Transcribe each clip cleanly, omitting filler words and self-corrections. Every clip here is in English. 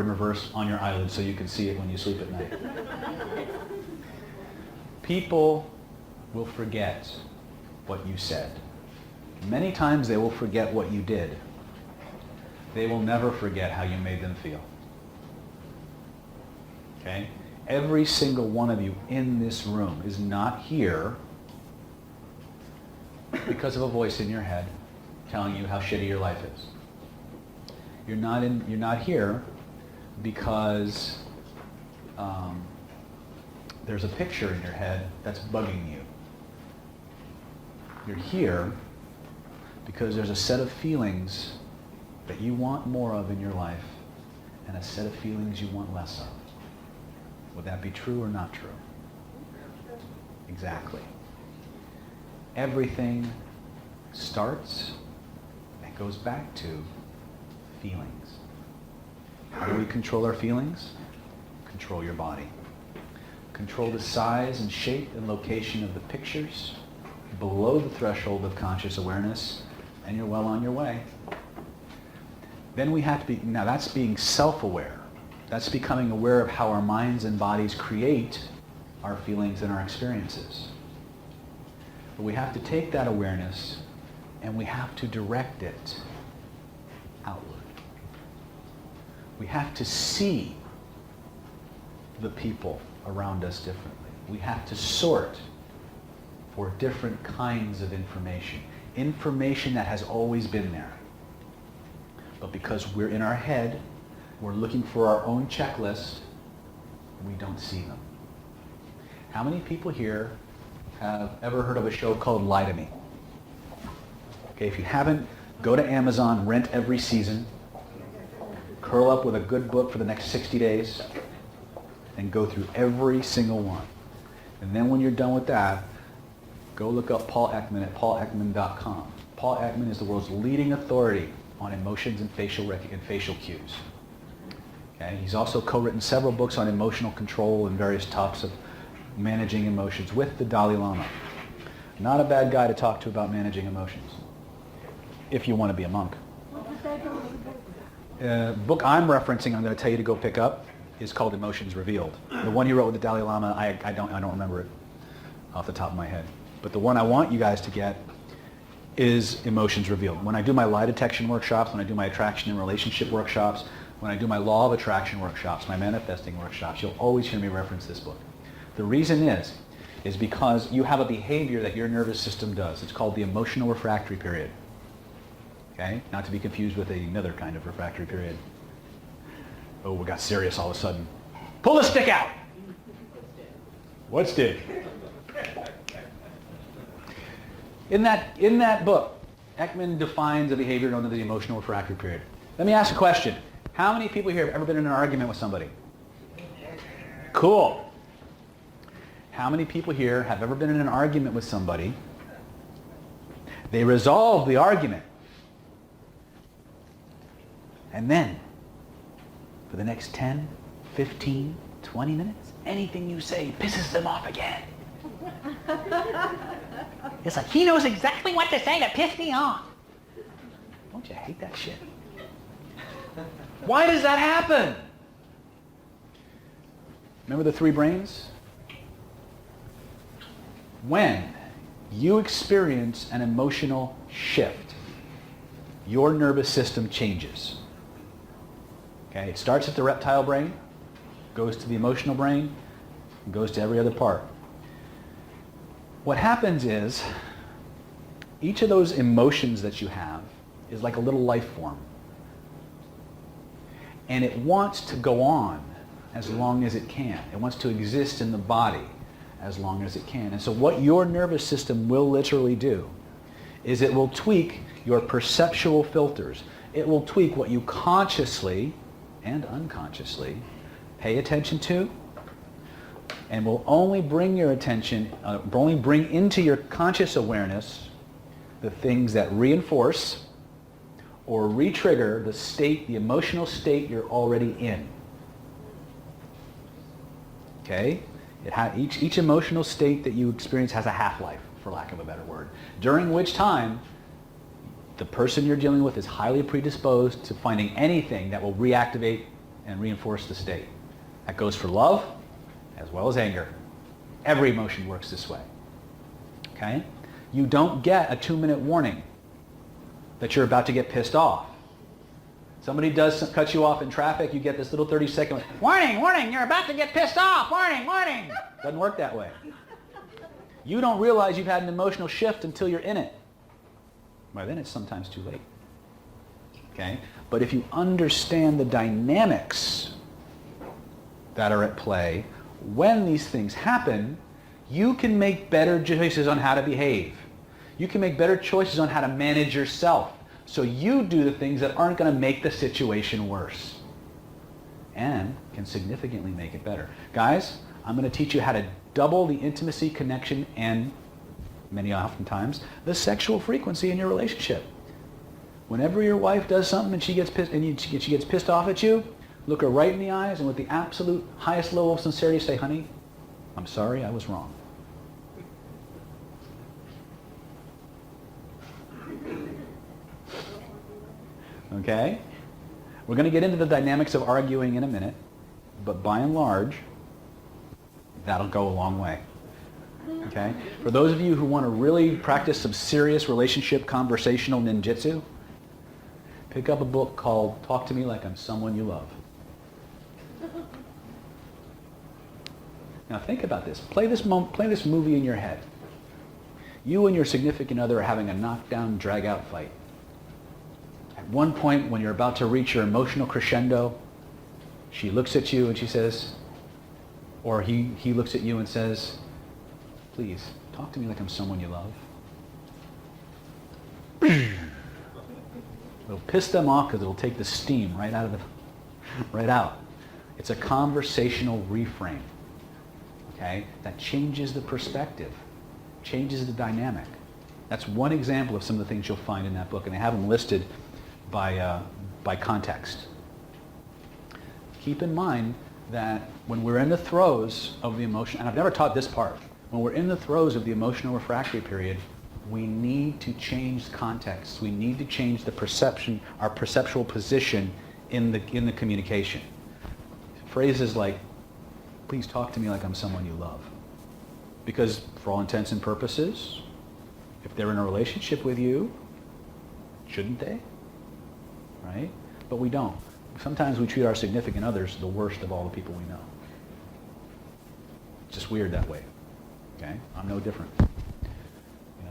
in reverse on your eyelids so you can see it when you sleep at night. People will forget what you said. Many times they will forget what you did. They will never forget how you made them feel. Okay? Every single one of you in this room is not here because of a voice in your head telling you how shitty your life is. You're not here because there's a picture in your head that's bugging you. You're here because there's a set of feelings that you want more of in your life and a set of feelings you want less of. Would that be true or not true? Exactly. Everything starts and goes back to feelings. How do we control our feelings? Control your body. Control the size and shape and location of the pictures below the threshold of conscious awareness, and you're well on your way. Then we have to be, now that's being self-aware. That's becoming aware of how our minds and bodies create our feelings and our experiences. But we have to take that awareness and we have to direct it outward. We have to see the people around us differently. We have to sort for different kinds of information. Information that has always been there. But because we're in our head, we're looking for our own checklist, we don't see them. How many people here have ever heard of a show called Lie to Me? Okay, if you haven't, go to Amazon, rent every season, curl up with a good book for the next 60 days, and go through every single one. And then when you're done with that, go look up Paul Ekman at pauleckman.com. Paul Ekman is the world's leading authority on emotions and facial cues. Okay? He's also co-written several books on emotional control and various topics of managing emotions with the Dalai Lama. Not a bad guy to talk to about managing emotions, if you want to be a monk. Book I'm referencing, I'm going to tell you to go pick up, is called Emotions Revealed. The one he wrote with the Dalai Lama, I don't remember it off the top of my head. But the one I want you guys to get is Emotions Revealed. When I do my lie detection workshops, when I do my attraction and relationship workshops, when I do my law of attraction workshops, my manifesting workshops, you'll always hear me reference this book. The reason is because you have a behavior that your nervous system does. It's called the emotional refractory period. Okay? Not to be confused with another kind of refractory period. Oh, we got serious all of a sudden. Pull the stick out! What stick? In that book, Ekman defines a behavior known as the emotional refractory period. Let me ask a question. How many people here have ever been in an argument with somebody? Cool. How many people here have ever been in an argument with somebody? They resolve the argument. And then, for the next 10, 15, 20 minutes, anything you say pisses them off again. It's like, he knows exactly what to say to piss me off. Don't you hate that shit? Why does that happen? Remember the three brains? When you experience an emotional shift, your nervous system changes. Okay, it starts at the reptile brain, goes to the emotional brain, and goes to every other part. What happens is, each of those emotions that you have is like a little life form. And it wants to go on as long as it can. It wants to exist in the body as long as it can. And so what your nervous system will literally do is it will tweak your perceptual filters. It will tweak what you consciously and unconsciously pay attention to, and will only bring your attention, only bring into your conscious awareness the things that reinforce or re-trigger the state, the emotional state you're already in. Okay? Each emotional state that you experience has a half-life, for lack of a better word, during which time the person you're dealing with is highly predisposed to finding anything that will reactivate and reinforce the state. That goes for love as well as anger. Every emotion works this way. Okay? You don't get a 2-minute warning that you're about to get pissed off. Somebody cuts you off in traffic, you get this little 30-second, warning, warning, you're about to get pissed off, warning, warning. Doesn't work that way. You don't realize you've had an emotional shift until you're in it. By then it's sometimes too late. Okay? But if you understand the dynamics that are at play, when these things happen, you can make better choices on how to behave. You can make better choices on how to manage yourself. So you do the things that aren't going to make the situation worse and can significantly make it better. Guys, I'm going to teach you how to double the intimacy, connection, and oftentimes the sexual frequency in your relationship. Whenever your wife does something and she gets pissed off at you, look her right in the eyes and with the absolute highest level of sincerity say, honey, I'm sorry, I was wrong. Okay? We're going to get into the dynamics of arguing in a minute, but by and large, that'll go a long way. Okay? For those of you who want to really practice some serious relationship conversational ninjutsu, pick up a book called Talk to Me Like I'm Someone You Love. Now think about this. Play this movie in your head. You and your significant other are having a knockdown, drag-out fight. At one point, when you're about to reach your emotional crescendo, she looks at you and she says, or he looks at you and says, please, talk to me like I'm someone you love. It'll piss them off because it'll take the steam right out. It's a conversational reframe. Okay? That changes the perspective, changes the dynamic. That's one example of some of the things you'll find in that book, and they have them listed by context. Keep in mind that when we're in the throes of the emotion, and I've never taught this part, when we're in the throes of the emotional refractory period, we need to change context. We need to change the perception, our perceptual position in the communication. Phrases like, please talk to me like I'm someone you love. Because for all intents and purposes, if they're in a relationship with you, shouldn't they? Right? But we don't. Sometimes we treat our significant others the worst of all the people we know. It's just weird that way. Okay? I'm no different.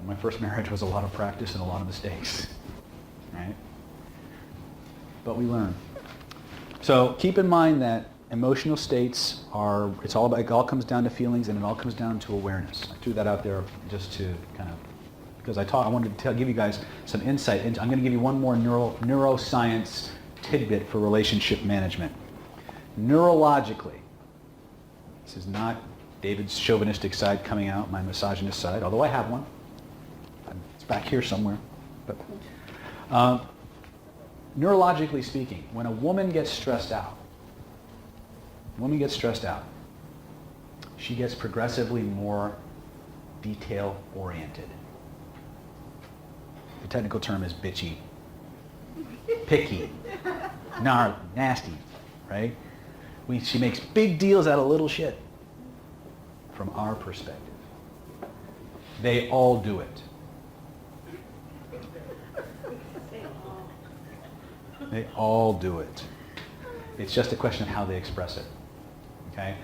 My first marriage was a lot of practice and a lot of mistakes. Right? But we learn. So keep in mind that emotional states are, it all comes down to feelings, and it all comes down to awareness. I threw that out there just to kind of, because I wanted to give you guys some insight. I'm going to give you one more neuroscience tidbit for relationship management. Neurologically, this is not David's chauvinistic side coming out, my misogynist side, although I have one. It's back here somewhere. But neurologically speaking, when a woman gets stressed out, she gets progressively more detail-oriented. The technical term is bitchy, picky, nasty, right? She makes big deals out of little shit from our perspective. They all do it. They all do it. It's just a question of how they express it. Okay?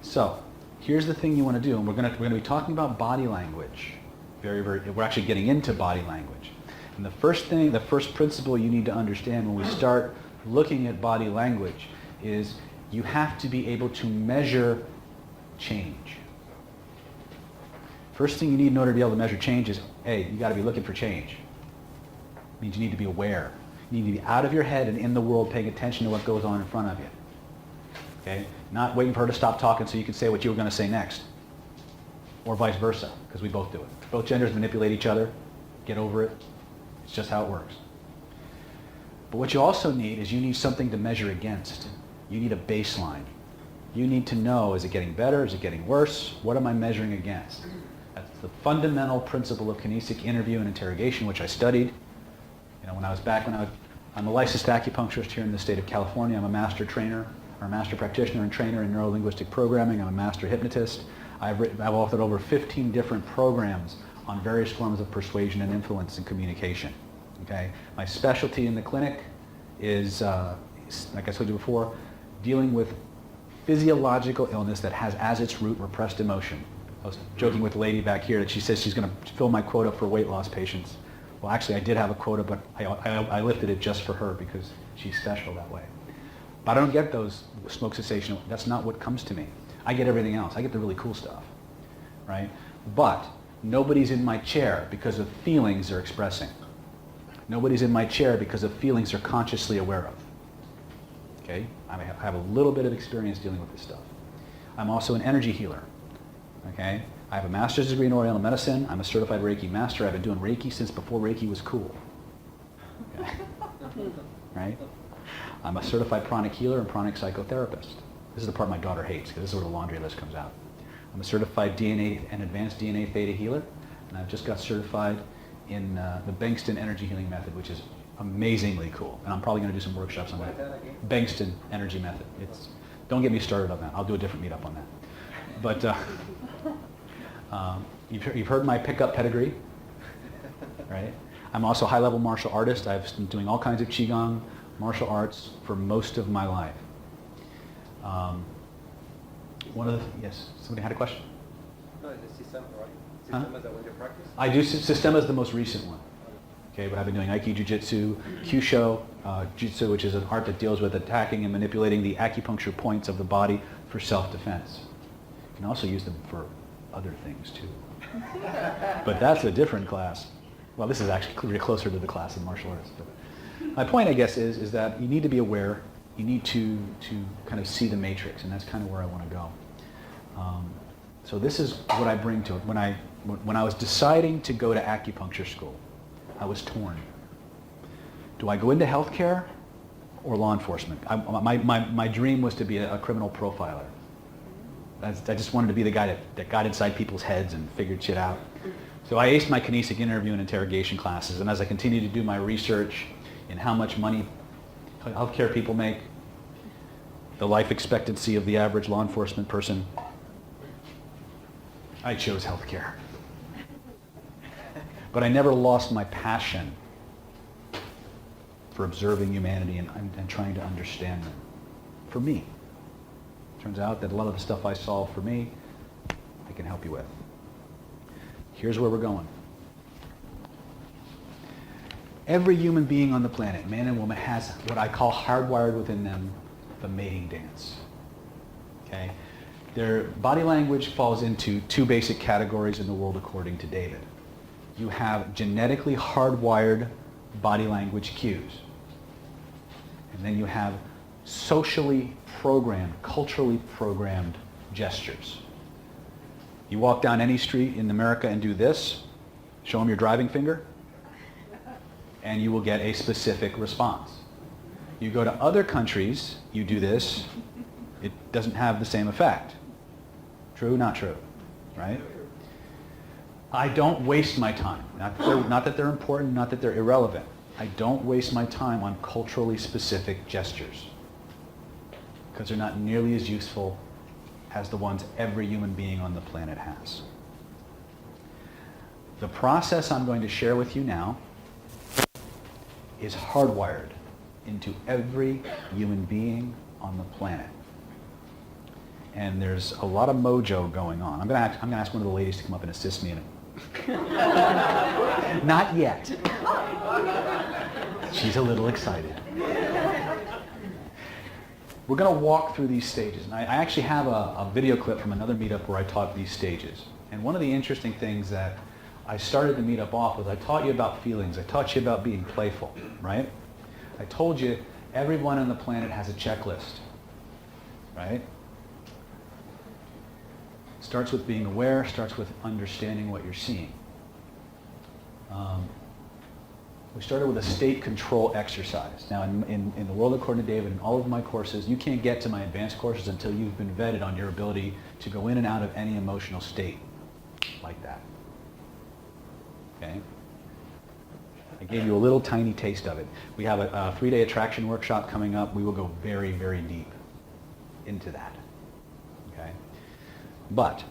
So, here's the thing you want to do, and we're going to be talking about body language. We're actually getting into body language. And the first principle you need to understand when we start looking at body language is you have to be able to measure change. First thing you need in order to be able to measure change is, hey, you got to be looking for change. It means you need to be aware. You need to be out of your head and in the world paying attention to what goes on in front of you. Okay? Not waiting for her to stop talking so you can say what you were going to say next. Or vice versa, because we both do it. Both genders manipulate each other. Get over it. It's just how it works. But what you also need is you need something to measure against. You need a baseline. You need to know, is it getting better? Is it getting worse? What am I measuring against? That's the fundamental principle of kinesic interview and interrogation, which I studied. I'm a licensed acupuncturist here in the state of California. I'm a master trainer. I'm a master practitioner and trainer in neuro-linguistic programming. I'm a master hypnotist. I've authored over 15 different programs on various forms of persuasion and influence and communication. Okay? My specialty in the clinic is, like I told you before, dealing with physiological illness that has as its root repressed emotion. I was joking with the lady back here that she says she's going to fill my quota for weight loss patients. Well, actually, I did have a quota, but I lifted it just for her because she's special that way. But I don't get those smoke cessation. That's not what comes to me. I get everything else. I get the really cool stuff, right? But nobody's in my chair because of feelings they're expressing. Nobody's in my chair because of feelings they're consciously aware of. Okay? I have a little bit of experience dealing with this stuff. I'm also an energy healer. Okay? I have a master's degree in Oriental medicine. I'm a certified Reiki master. I've been doing Reiki since before Reiki was cool. Okay? Right? I'm a certified pranic healer and pranic psychotherapist. This is the part my daughter hates because this is where the laundry list comes out. I'm a certified DNA and advanced DNA theta healer, and I've just got certified in the Bengston energy healing method, which is amazingly cool. And I'm probably going to do some workshops on that. Bengston energy method. Don't get me started on that. I'll do a different meetup on that. But you've heard my pickup pedigree, right? I'm also a high-level martial artist. I've been doing all kinds of Qigong, martial arts for most of my life. Yes, somebody had a question? No, it's the system, right? System is that what you practice? I do Sistema is the most recent one. Okay, but I've been doing Aiki Jiu-Jitsu, Kyusho, Jiu-Jitsu, which is an art that deals with attacking and manipulating the acupuncture points of the body for self-defense. You can also use them for other things too. But that's a different class. Well, this is actually closer to the class of martial arts. But my point, I guess, is that you need to be aware. You need to kind of see the matrix, and that's kind of where I want to go. So this is what I bring to it. When I was deciding to go to acupuncture school, I was torn. Do I go into healthcare or law enforcement? My dream was to be a criminal profiler. I just wanted to be the guy that got inside people's heads and figured shit out. So I aced my kinesic interview and interrogation classes, and as I continued to do my research in how much money healthcare people make, the life expectancy of the average law enforcement person, I chose healthcare. But I never lost my passion for observing humanity and trying to understand them. For me. Turns out that a lot of the stuff I solve for me, I can help you with. Here's where we're going. Every human being on the planet, man and woman, has what I call hardwired within them the mating dance. Okay? Their body language falls into two basic categories in the world according to David. You have genetically hardwired body language cues. And then you have socially programmed, culturally programmed gestures. You walk down any street in America and do this, show them your driving finger, and you will get a specific response. You go to other countries, you do this, it doesn't have the same effect. True, not true, right? I don't waste my time. Not that they're important, not that they're irrelevant. I don't waste my time on culturally specific gestures because they're not nearly as useful as the ones every human being on the planet has. The process I'm going to share with you now is hardwired into every human being on the planet. And there's a lot of mojo going on. I'm going to ask one of the ladies to come up and assist me in it. Not yet. She's a little excited. We're going to walk through these stages. And I actually have a video clip from another meetup where I taught these stages. And one of the interesting things that I started the meetup off with, I taught you about feelings. I taught you about being playful, right? I told you everyone on the planet has a checklist, right? Starts with being aware, starts with understanding what you're seeing. We started with a state control exercise. Now, in the world according to David, in all of my courses, you can't get to my advanced courses until you've been vetted on your ability to go in and out of any emotional state like that. Okay? I gave you a little tiny taste of it. We have a 3-day attraction workshop coming up. We will go very, very deep. into that. Okay? But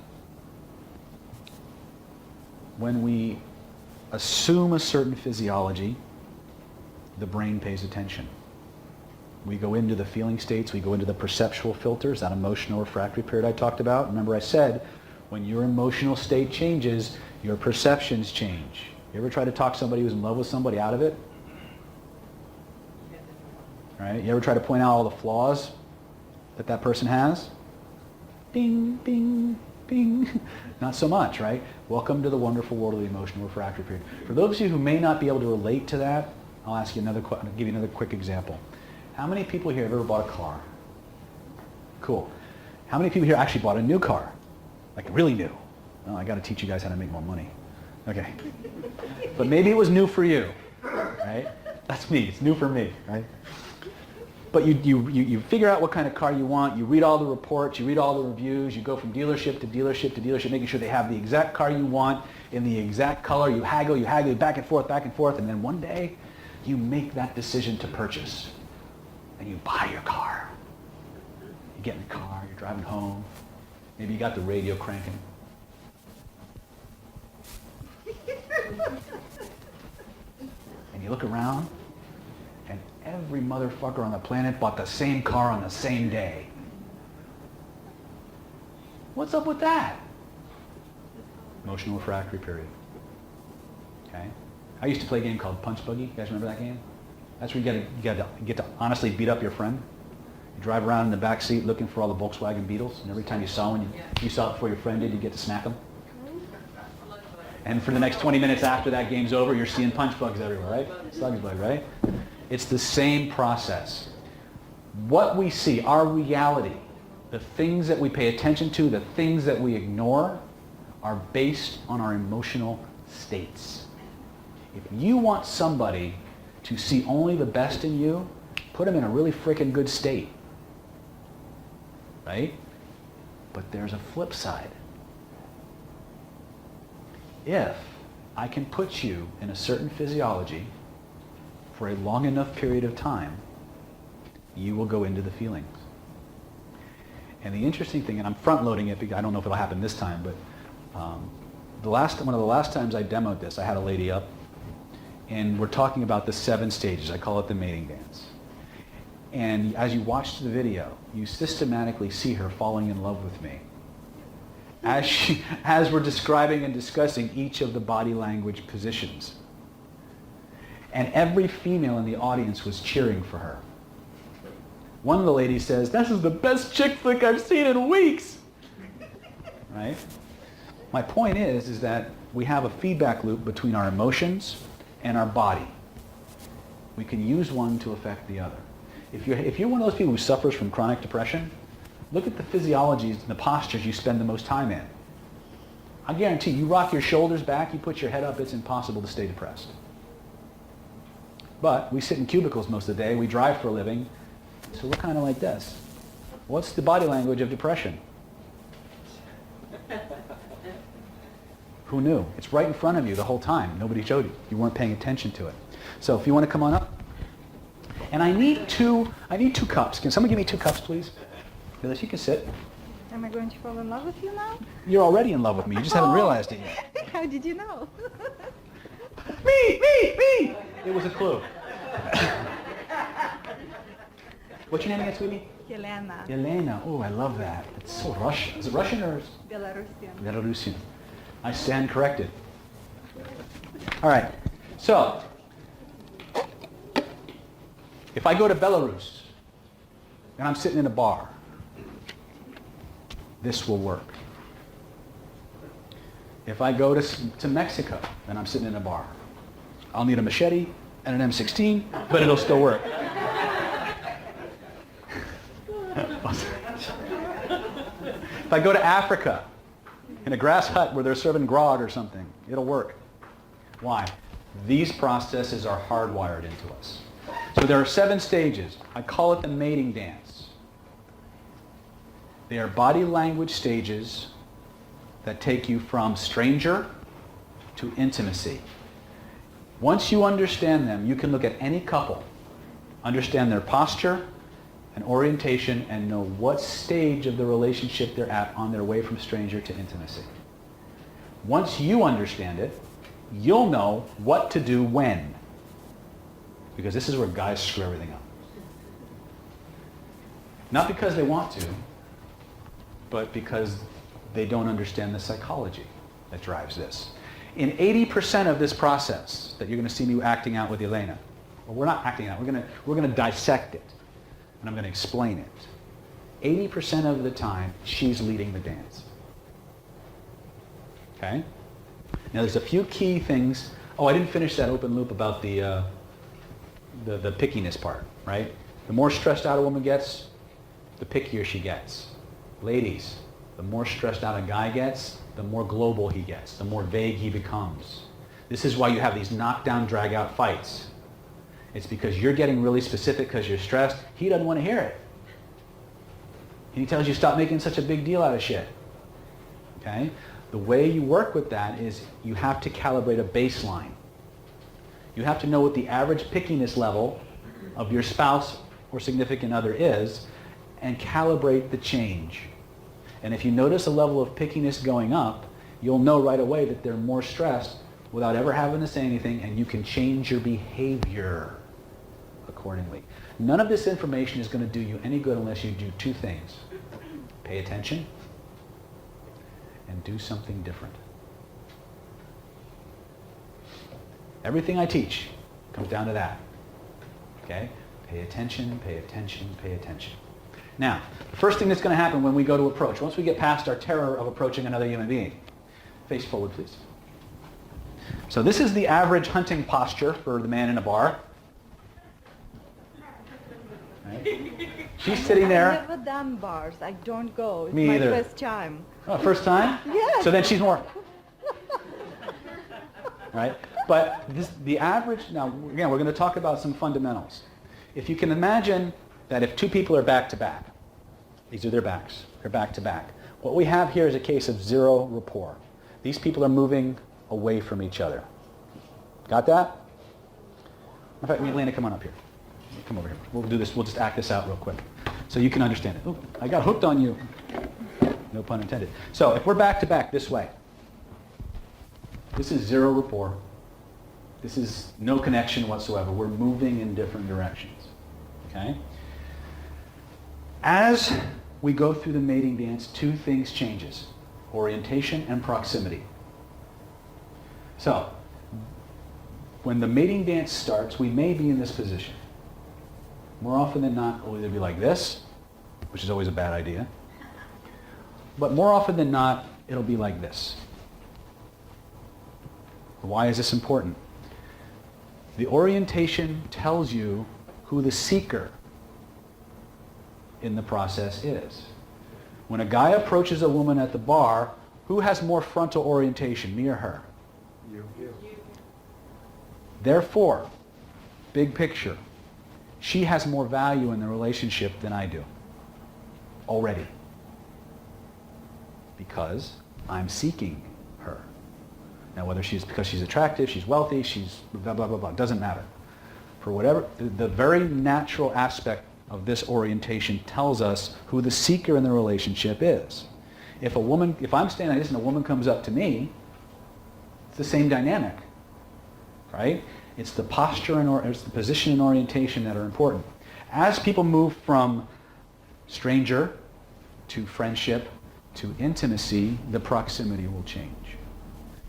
when we assume a certain physiology, the brain pays attention. We go into the feeling states, we go into the perceptual filters, that emotional refractory period I talked about. Remember I said, when your emotional state changes, your perceptions change. You ever try to talk somebody who's in love with somebody out of it? Right? You ever try to point out all the flaws that that person has? Bing, bing, bing. Not so much, right? Welcome to the wonderful world of the emotional refractory period. For those of you who may not be able to relate to that, I'll ask you I'll give you another quick example. How many people here have ever bought a car? Cool. How many people here actually bought a new car? Like really new? Oh, I got to teach you guys how to make more money. Okay. But maybe it was new for you, right? That's me. It's new for me, right? But you figure out what kind of car you want. You read all the reports. You read all the reviews. You go from dealership to dealership to dealership, making sure they have the exact car you want in the exact color. You haggle back and forth, and then one day you make that decision to purchase. And you buy your car. You get in the car, you're driving home. Maybe you got the radio cranking. And you look around, and every motherfucker on the planet bought the same car on the same day. What's up with that? Emotional refractory period. Okay? I used to play a game called Punch Buggy. You guys remember that game? That's where you get to honestly beat up your friend. You drive around in the back seat looking for all the Volkswagen Beetles, and every time you saw one, you saw it before your friend did, you get to smack them. And for the next 20 minutes after that game's over, you're seeing punch bugs everywhere, right? Slug bug, right? It's the same process. What we see, our reality, the things that we pay attention to, the things that we ignore, are based on our emotional states. If you want somebody to see only the best in you, put them in a really freaking good state. Right? But there's a flip side. If I can put you in a certain physiology for a long enough period of time, you will go into the feelings. And the interesting thing, and I'm front-loading it because I don't know if it'll happen this time, but one of the last times I demoed this, I had a lady up, and we're talking about the 7 stages. I call it the mating dance. And as you watch the video, you systematically see her falling in love with me. As we're describing and discussing each of the body language positions. And every female in the audience was cheering for her. One of the ladies says, "This is the best chick flick I've seen in weeks." Right? My point is that we have a feedback loop between our emotions and our body. We can use one to affect the other. If you're one of those people who suffers from chronic depression, look at the physiologies and the postures you spend the most time in. I guarantee you rock your shoulders back, you put your head up, it's impossible to stay depressed. But we sit in cubicles most of the day, we drive for a living, so we're kind of like this. What's the body language of depression? Who knew? It's right in front of you the whole time. Nobody showed you. You weren't paying attention to it. So if you want to come on up. And I need two cups. Can someone give me 2 cups, please? Phyllis, you can sit. Am I going to fall in love with you now? You're already in love with me. You just haven't realized it yet. How did you know? Me! It was a clue. What's your name again, sweetie? Yelena. Yelena. Oh, I love that. It's so Russian. Is it Russian or? Belarusian. Belarusian. I stand corrected. All right. So, if I go to Belarus and I'm sitting in a bar, this will work. If I go to Mexico and I'm sitting in a bar, I'll need a machete and an M16, but it'll still work. If I go to Africa, in a grass hut where they're serving grog or something, it'll work. Why? These processes are hardwired into us. So there are 7 stages. I call it the mating dance. They are body language stages that take you from stranger to intimacy. Once you understand them, you can look at any couple, understand their posture, and orientation and know what stage of the relationship they're at on their way from stranger to intimacy. Once you understand it, you'll know what to do when. Because this is where guys screw everything up. Not because they want to, but because they don't understand the psychology that drives this. In 80% of this process that you're going to see me acting out with Elena, well, we're not acting out, we're going to dissect it, and I'm going to explain it. 80% of the time, she's leading the dance. Okay? Now there's a few key things. Oh, I didn't finish that open loop about the pickiness part, right? The more stressed out a woman gets, the pickier she gets. Ladies, the more stressed out a guy gets, the more global he gets, the more vague he becomes. This is why you have these knockdown, drag-out fights. It's because you're getting really specific because you're stressed. He doesn't want to hear it. And he tells you, stop making such a big deal out of shit. Okay? The way you work with that is you have to calibrate a baseline. You have to know what the average pickiness level of your spouse or significant other is and calibrate the change. And if you notice a level of pickiness going up, you'll know right away that they're more stressed without ever having to say anything, and you can change your behavior accordingly. None of this information is going to do you any good unless you do two things. Pay attention and do something different. Everything I teach comes down to that. Okay? Pay attention, pay attention, pay attention. Now, the first thing that's going to happen when we go to approach, once we get past our terror of approaching another human being, face forward, please. So this is the average hunting posture for the man in a bar. Right? She's sitting there. I've never done bars. I don't go. It's Me my either. first time. Oh, first time? Yes. So then she's more. Right? But the average, now again, we're going to talk about some fundamentals. If you can imagine that if two people are back to back, these are their backs, they're back to back. What we have here is a case of zero rapport. These people are moving away from each other. Got that? In fact, Elena, come on up here. Come over here. We'll do this, we'll just act this out real quick so you can understand it. Ooh, I got hooked on you. No pun intended. So if we're back to back this way, this is zero rapport. This is no connection whatsoever. We're moving in different directions. Okay? As we go through the mating dance, two things changes. Orientation and proximity. So, when the mating dance starts, we may be in this position. More often than not, we'll either be like this, which is always a bad idea. But more often than not, it'll be like this. Why is this important? The orientation tells you who the seeker in the process is. When a guy approaches a woman at the bar, who has more frontal orientation, me or her? You. Therefore, big picture, she has more value in the relationship than I do. Already. Because I'm seeking her. Now, whether she's because she's attractive, she's wealthy, she's blah, blah, blah, blah, doesn't matter. For whatever, the very natural aspect of this orientation tells us who the seeker in the relationship is. If I'm standing like this and a woman comes up to me, it's the same dynamic, right? It's the posture and it's the position and orientation that are important. As people move from stranger to friendship to intimacy, the proximity will change.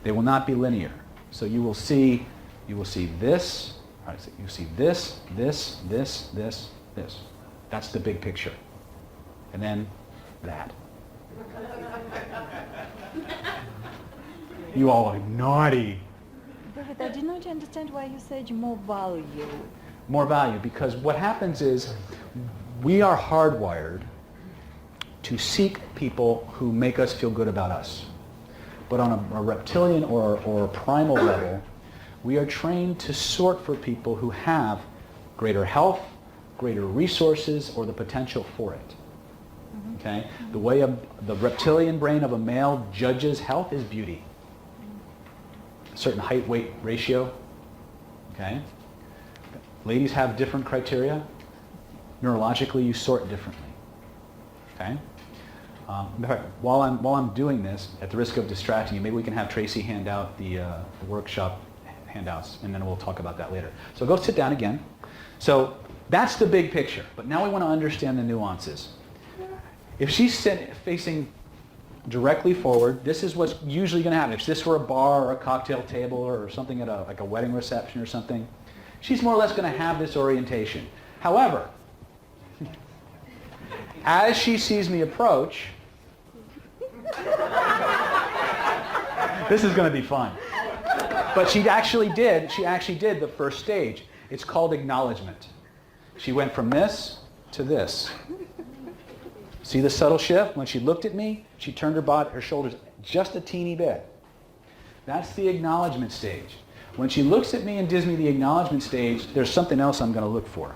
They will not be linear. So you will see this, all right, so you see this, this, this, this, this. That's the big picture. And then that. You all are naughty. But I did not understand why you said more value. More value, because what happens is we are hardwired to seek people who make us feel good about us. But on a reptilian or a primal level, we are trained to sort for people who have greater health, greater resources, or the potential for it. Okay? The way the reptilian brain of a male judges health is beauty. A certain height-weight ratio. Okay? Ladies have different criteria. Neurologically, you sort differently. Okay? In fact, while I'm doing this, at the risk of distracting you, maybe we can have Tracy hand out the workshop handouts, and then we'll talk about that later. So go sit down again. So that's the big picture, but now we want to understand the nuances. If she's facing directly forward, this is what's usually going to happen. If this were a bar or a cocktail table or something at like a wedding reception or something, she's more or less going to have this orientation. However, as she sees me approach, this is going to be fun. But she actually did the first stage. It's called acknowledgement. She went from this to this. See the subtle shift? When she looked at me, she turned her shoulders just a teeny bit. That's the acknowledgement stage. When she looks at me and gives me the acknowledgement stage, there's something else I'm going to look for.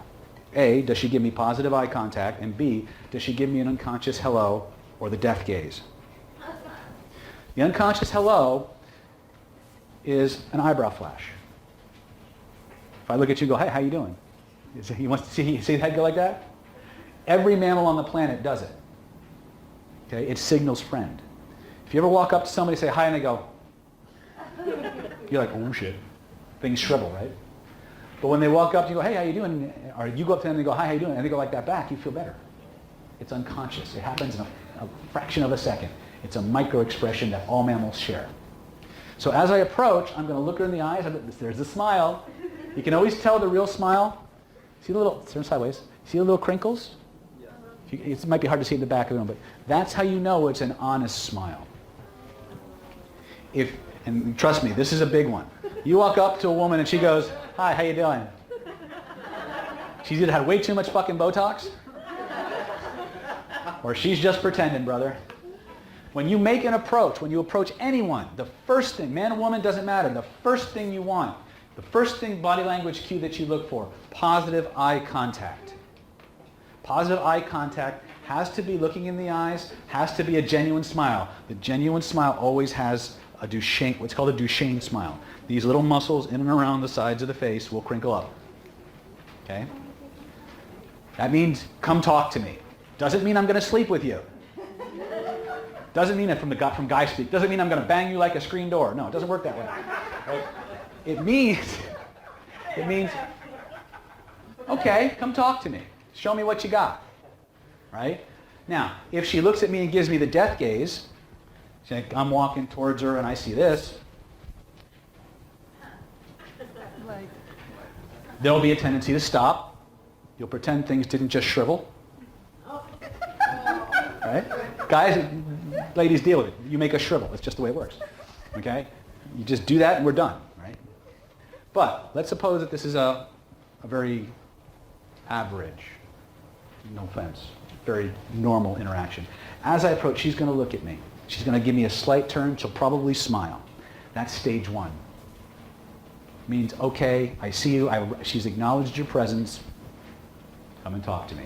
A, does she give me positive eye contact? And B, does she give me an unconscious hello or the death gaze? The unconscious hello is an eyebrow flash. If I look at you and go, hey, how you doing? You want to see the head go like that? Every mammal on the planet does it. Okay? It signals friend. If you ever walk up to somebody and say hi and they go, you're like, oh shit. Things shrivel, right? But when they walk up to you and go, hey, how you doing? Or you go up to them and they go, hi, how you doing? And they go like that back, you feel better. It's unconscious. It happens in a fraction of a second. It's a micro expression that all mammals share. So as I approach, I'm going to look her in the eyes. There's a smile. You can always tell the real smile. See the little, turn sideways. See the little crinkles? It might be hard to see in the back of the room, but that's how you know it's an honest smile. And trust me, this is a big one. You walk up to a woman and she goes, hi, how you doing? She's either had way too much fucking Botox, or she's just pretending, brother. When you make an approach, when you approach anyone, the first thing, man or woman, doesn't matter, the first thing you want, the first thing body language cue that you look for, positive eye contact. Positive eye contact has to be looking in the eyes, has to be a genuine smile. The genuine smile always has a Duchenne, what's called a Duchenne smile. These little muscles in and around the sides of the face will crinkle up. Okay? That means, come talk to me. Doesn't mean I'm going to sleep with you. Doesn't mean it from guy speak. Doesn't mean I'm going to bang you like a screen door. No, it doesn't work that way. Right? It means, okay, come talk to me. Show me what you got. Right? Now, if she looks at me and gives me the death gaze, I'm walking towards her and I see this, there'll be a tendency to stop. You'll pretend things didn't just shrivel. Right? Guys, ladies, deal with it. You make a shrivel. It's just the way it works. Okay? You just do that and we're done. Right? But let's suppose that this is a very average, no offense, very normal interaction. As I approach, she's going to look at me. She's going to give me a slight turn. She'll probably smile. That's stage one. Means, okay, I see you. She's acknowledged your presence. Come and talk to me.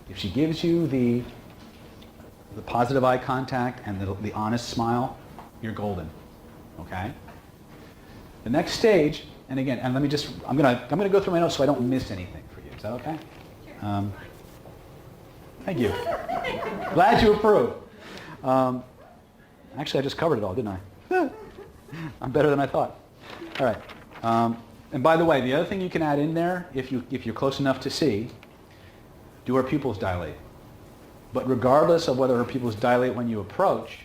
If she gives you the positive eye contact and the honest smile, you're golden. Okay? The next stage, and again, and let me just, I'm gonna go through my notes so I don't miss anything for you. Is that okay? Thank you. Glad you approve. Actually, I just covered it all, didn't I? I'm better than I thought. All right. And by the way, the other thing you can add in there, if you're close enough to see, do her pupils dilate? But regardless of whether her pupils dilate when you approach,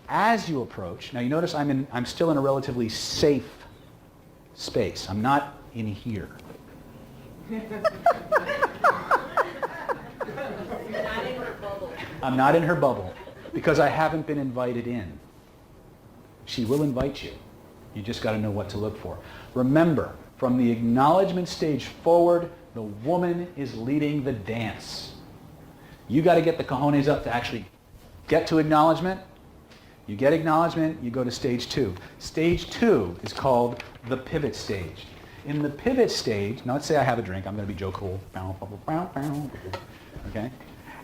as you approach, now you notice I'm still in a relatively safe space. I'm not in here. I'm not in her bubble because I haven't been invited in. She will invite you. You just got to know what to look for. Remember, from the acknowledgement stage forward, the woman is leading the dance. You got to get the cojones up to actually get to acknowledgement. You get acknowledgement, you go to stage two. Stage two is called the pivot stage. In the pivot stage, now let's say I have a drink. I'm going to be Joe Cool. Okay?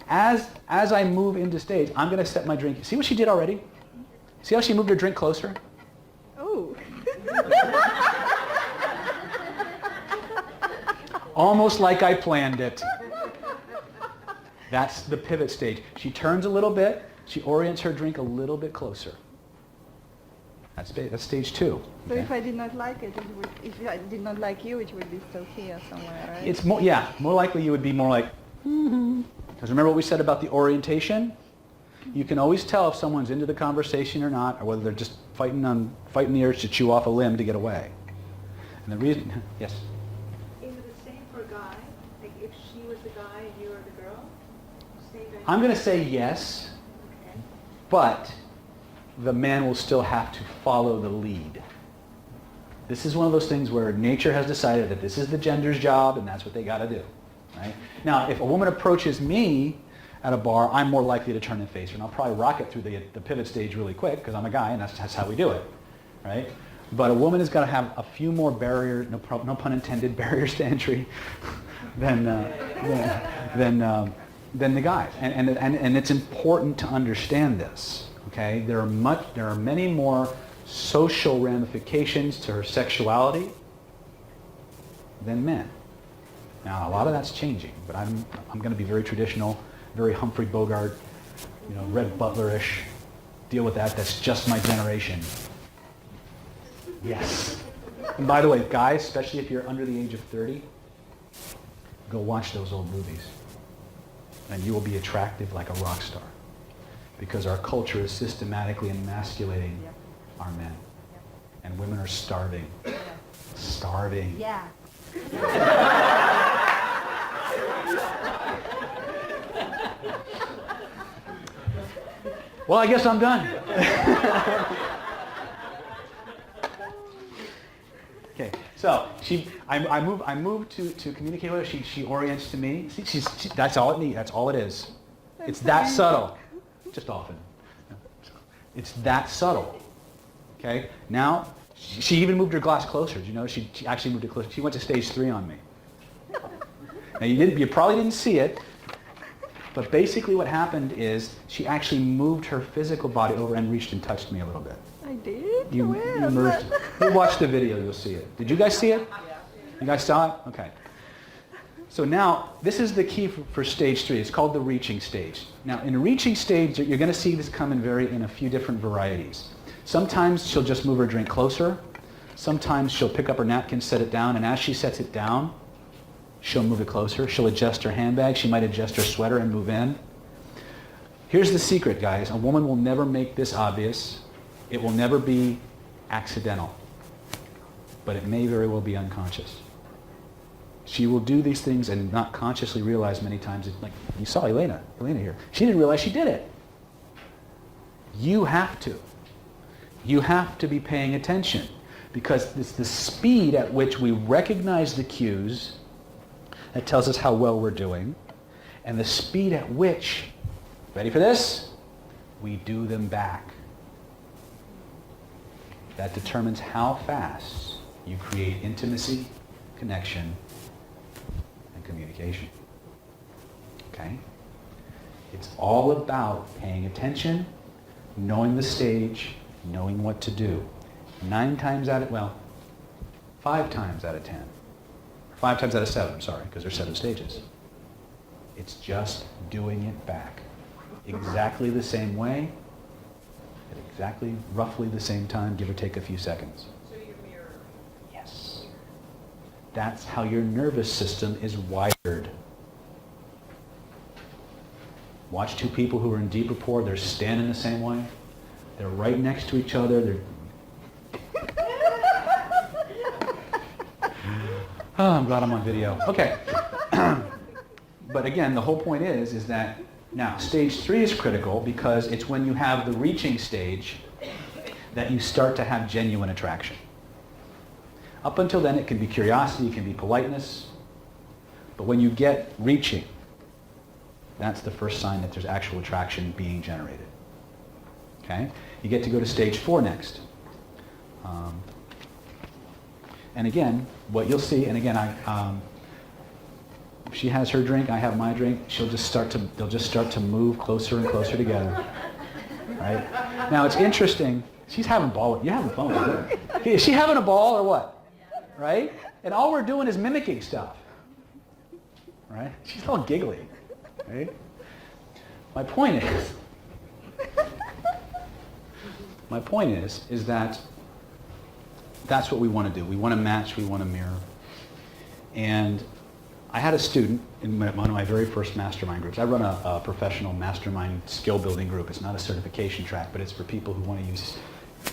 As I move into stage, I'm going to set my drink. See what she did already? See how she moved her drink closer? Oh. Almost like I planned it. That's the pivot stage. She turns a little bit. She orients her drink a little bit closer. That's stage 2. So okay? if I did not like it, if I did not like you, it would be still here somewhere, right? It's more, yeah, more likely you would be more like, because remember what we said about the orientation? You can always tell if someone's into the conversation or not, or whether they're just fighting the urge to chew off a limb to get away. And the reason, yes? Is it the same for a guy? Like if she was the guy and you were the girl? Same dynamic? I'm going to say yes, Okay. but the man will still have to follow the lead. This is one of those things where nature has decided that this is the gender's job and that's what they got to do. Right? Now, if a woman approaches me at a bar, I'm more likely to turn and face her, and I'll probably rocket through the pivot stage really quick because I'm a guy and that's how we do it. Right? But a woman has got to have a few more barriers, no pun intended, barriers to entry than the guys. And it's important to understand this. Okay? There are many more social ramifications to her sexuality than men. Now, a lot of that's changing, but I'm going to be very traditional, very Humphrey Bogart, Red Butler-ish. Deal with that. That's just my generation. Yes. And by the way, guys, especially if you're under the age of 30, go watch those old movies. And you will be attractive like a rock star. Because our culture is systematically emasculating our men. And women are starving. Starving. Yeah. Well, I guess I'm done. Okay, so I move to communicate with her. She orients to me. See, that's all it needs. That's all it is. It's that subtle. Just often. It's that subtle. Okay. Now, she even moved her glass closer. Did you know? She actually moved it closer. She went to stage 3 on me. Now you probably didn't see it, but basically what happened is she actually moved her physical body over and reached and touched me a little bit. I did? You Where? merged. You watch the video, you'll see it. Did you guys see it? You guys saw it? Okay. So now, this is the key for stage 3. It's called the reaching stage. Now, in a reaching stage, you're going to see this come in a few different varieties. Sometimes she'll just move her drink closer. Sometimes she'll pick up her napkin, set it down, and as she sets it down, she'll move it closer. She'll adjust her handbag. She might adjust her sweater and move in. Here's the secret, guys. A woman will never make this obvious. It will never be accidental. But it may very well be unconscious. She will do these things and not consciously realize many times, like you saw Elena here. She didn't realize she did it. You have to. You have to be paying attention because it's the speed at which we recognize the cues that tells us how well we're doing, and the speed at which, ready for this, we do them back. That determines how fast you create intimacy, connection, and communication. Okay? It's all about paying attention, knowing the stage, knowing what to do. 5 times out of 10. 5 times out of 7, sorry, because there's 7 stages. It's just doing it back. Exactly the same way, at exactly, roughly the same time, give or take a few seconds. So you mirror. Yes. That's how your nervous system is wired. Watch 2 people who are in deep rapport, they're standing the same way. They're right next to each other. Oh, I'm glad I'm on video. Okay. But again, the whole point is that now stage 3 is critical because it's when you have the reaching stage that you start to have genuine attraction. Up until then, it can be curiosity, it can be politeness. But when you get reaching, that's the first sign that there's actual attraction being generated. Okay? You get to go to stage 4 next. And again, what you'll see, and again, if she has her drink, I have my drink, they'll just start to move closer and closer together. Right? Now it's interesting, she's having ball, you're having fun with her. Is she having a ball or what? Right? And all we're doing is mimicking stuff. Right? She's all giggly. Right? My point is that that's what we want to do. We want to match, we want to mirror. And I had a student in one of my very first mastermind groups. I run a professional mastermind skill building group. It's not a certification track, but it's for people who want to use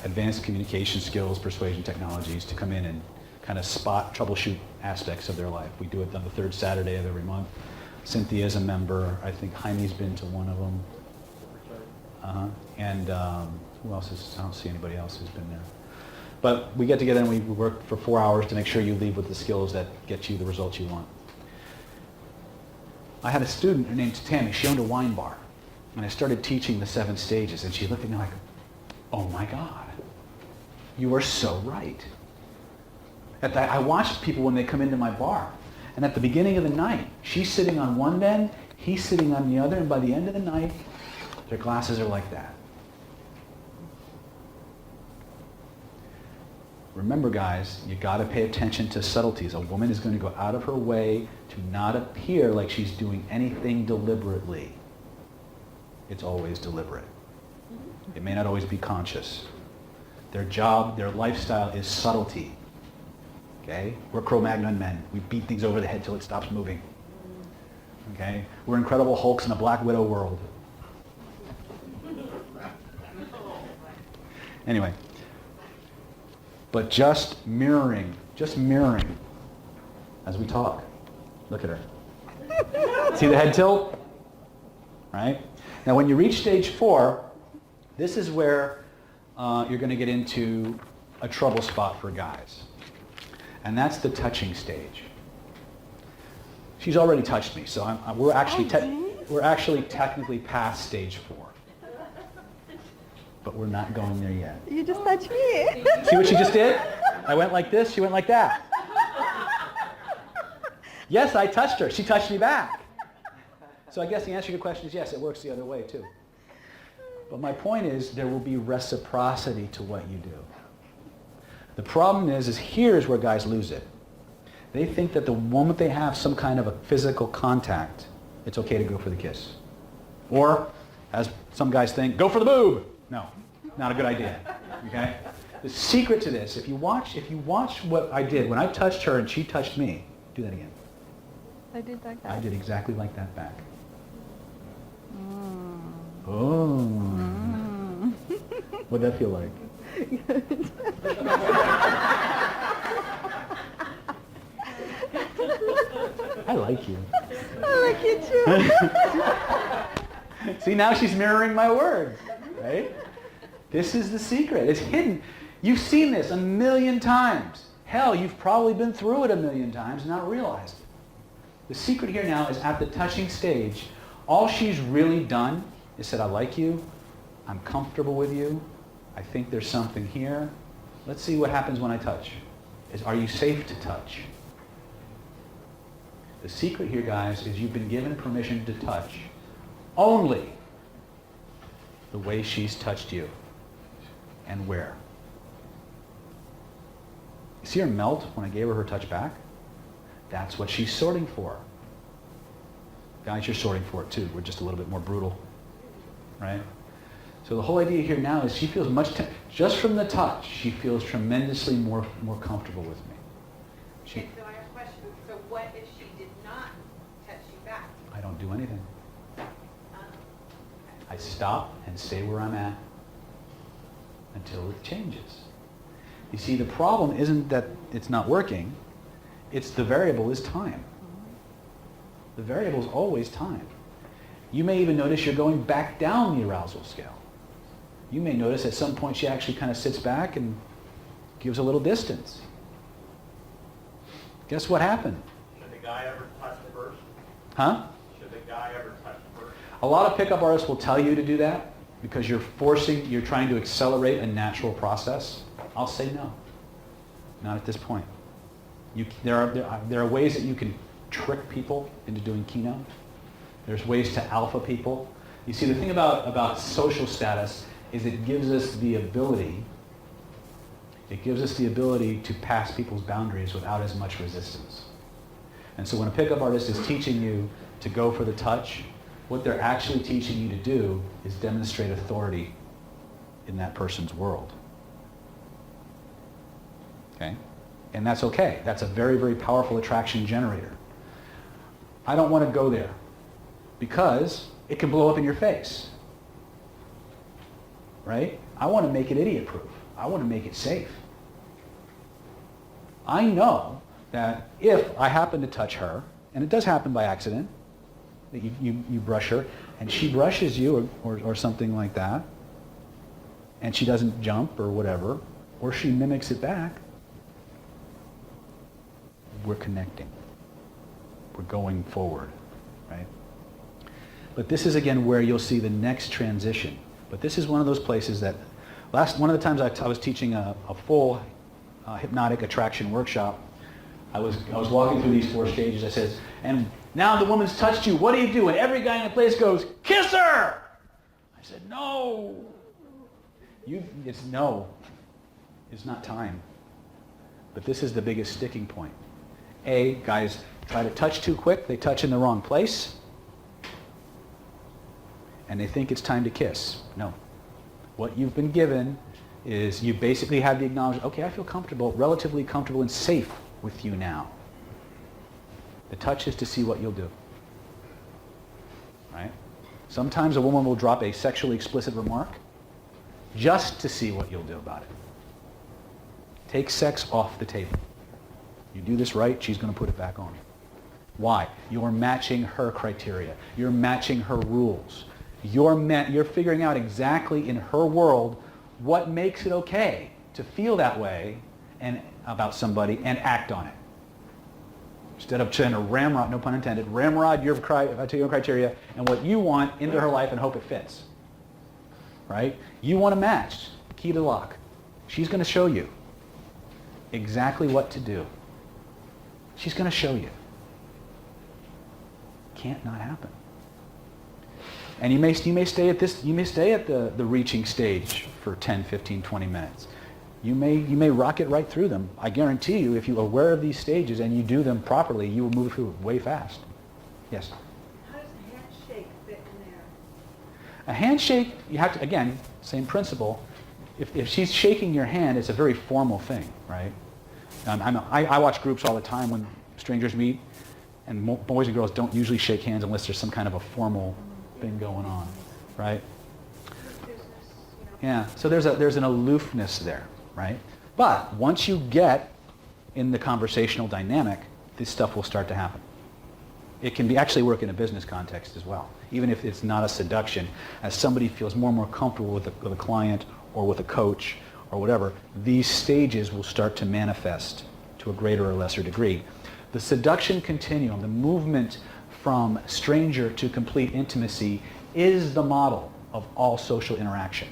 advanced communication skills, persuasion technologies to come in and kind of spot, troubleshoot aspects of their life. We do it on the third Saturday of every month. Cynthia's a member. I think Jaime's been to one of them. And who else is, I don't see anybody else who's been there. But we get together and we work for 4 hours to make sure you leave with the skills that get you the results you want. I had a student named Tammy. She owned a wine bar. And I started teaching the 7 stages. And she looked at me like, oh my God, you are so right. I watched people when they come into my bar. And at the beginning of the night, she's sitting on one end, he's sitting on the other, and by the end of the night, their glasses are like that. Remember, guys, you got to pay attention to subtleties. A woman is going to go out of her way to not appear like she's doing anything deliberately. It's always deliberate. It may not always be conscious. Their job, their lifestyle is subtlety. Okay? We're Cro-Magnon men. We beat things over the head till it stops moving. Okay? We're Incredible Hulks in a Black Widow world. Anyway. But just mirroring as we talk. Look at her. See the head tilt? Right? Now when you reach stage 4, this is where you're going to get into a trouble spot for guys. And that's the touching stage. She's already touched me, so we're actually technically past stage 4. But we're not going there yet. You just touched me. See what she just did? I went like this, she went like that. Yes, I touched her. She touched me back. So I guess the answer to your question is yes, it works the other way too. But my point is there will be reciprocity to what you do. The problem is here's where guys lose it. They think that the moment they have some kind of a physical contact, it's okay to go for the kiss. Or, as some guys think, go for the boob. No, not a good idea. Okay? The secret to this, if you watch what I did when I touched her and she touched me, do that again. I did like that. I did exactly like that back. Oh. What'd that feel like? I like you. I like you too. See, now she's mirroring my words, right? This is the secret. It's hidden. You've seen this a million times. Hell, you've probably been through it a million times and not realized it. The secret here now is at the touching stage, all she's really done is said, I like you, I'm comfortable with you, I think there's something here. Let's see what happens when I touch. Are you safe to touch? The secret here, guys, is you've been given permission to touch only the way she's touched you. And where? You see her melt when I gave her touch back? That's what she's sorting for. Guys, you're sorting for it too. We're just a little bit more brutal, right? So the whole idea here now is she feels just from the touch, she feels tremendously more comfortable with me. Okay, so I have a question. So what if she did not touch you back? I don't do anything. I stop and stay where I'm at until it changes. You see, the problem isn't that it's not working. It's the variable is time. The variable is always time. You may even notice you're going back down the arousal scale. You may notice at some point she actually kind of sits back and gives a little distance. Guess what happened? Should the guy ever touch first? Huh? Should the guy ever touch first? A lot of pickup artists will tell you to do that because you're trying to accelerate a natural process. I'll say no. Not at this point. There are ways that you can trick people into doing keynote. There's ways to alpha people. You see, the thing about social status is it gives us the ability to pass people's boundaries without as much resistance. And so when a pickup artist is teaching you to go for the touch, What they're actually teaching you to do is demonstrate authority in that person's world. Okay? And that's okay. That's a very, very powerful attraction generator. I don't want to go there because it can blow up in your face. Right? I want to make it idiot-proof. I want to make it safe. I know that if I happen to touch her, and it does happen by accident, that you brush her, and she brushes you or something like that, and she doesn't jump or whatever, or she mimics it back, we're connecting. We're going forward, right? But this is, again, where you'll see the next transition. But this is one of those places that, one of the times I was teaching a full hypnotic attraction workshop, I was walking through these 4 stages. I said, and now the woman's touched you, what do you do? And every guy in the place goes, kiss her! I said, no. It's no. It's not time. But this is the biggest sticking point. Guys try to touch too quick. They touch in the wrong place. And they think it's time to kiss. No. What you've been given is you basically have the acknowledgement, okay, I feel comfortable, relatively comfortable and safe with you now. The touch is to see what you'll do. Right? Sometimes a woman will drop a sexually explicit remark just to see what you'll do about it. Take sex off the table. You do this right, she's going to put it back on. Why? You're matching her criteria. You're matching her rules. You're figuring out exactly in her world what makes it okay to feel that way and about somebody and act on it. Instead of trying to ramrod, no pun intended, ramrod your criteria and what you want into her life and hope it fits. Right? You want to match. Key to the lock. She's going to show you exactly what to do. She's going to show you. Can't not happen. And you may stay at the reaching stage for 10, 15, 20 minutes. You may rocket right through them. I guarantee you, if you're aware of these stages and you do them properly, you will move through way fast. Yes? How does a handshake fit in there? A handshake, you have to, again, same principle. If she's shaking your hand, it's a very formal thing, right? I watch groups all the time when strangers meet, and boys and girls don't usually shake hands unless there's some kind of a formal thing going on, right? Business, Yeah, so there's an aloofness there, right? But once you get in the conversational dynamic, this stuff will start to happen. It can actually work in a business context as well, even if it's not a seduction. As somebody feels more and more comfortable with a client or with a coach or whatever, these stages will start to manifest to a greater or lesser degree. The seduction continuum, the movement from stranger to complete intimacy, is the model of all social interaction.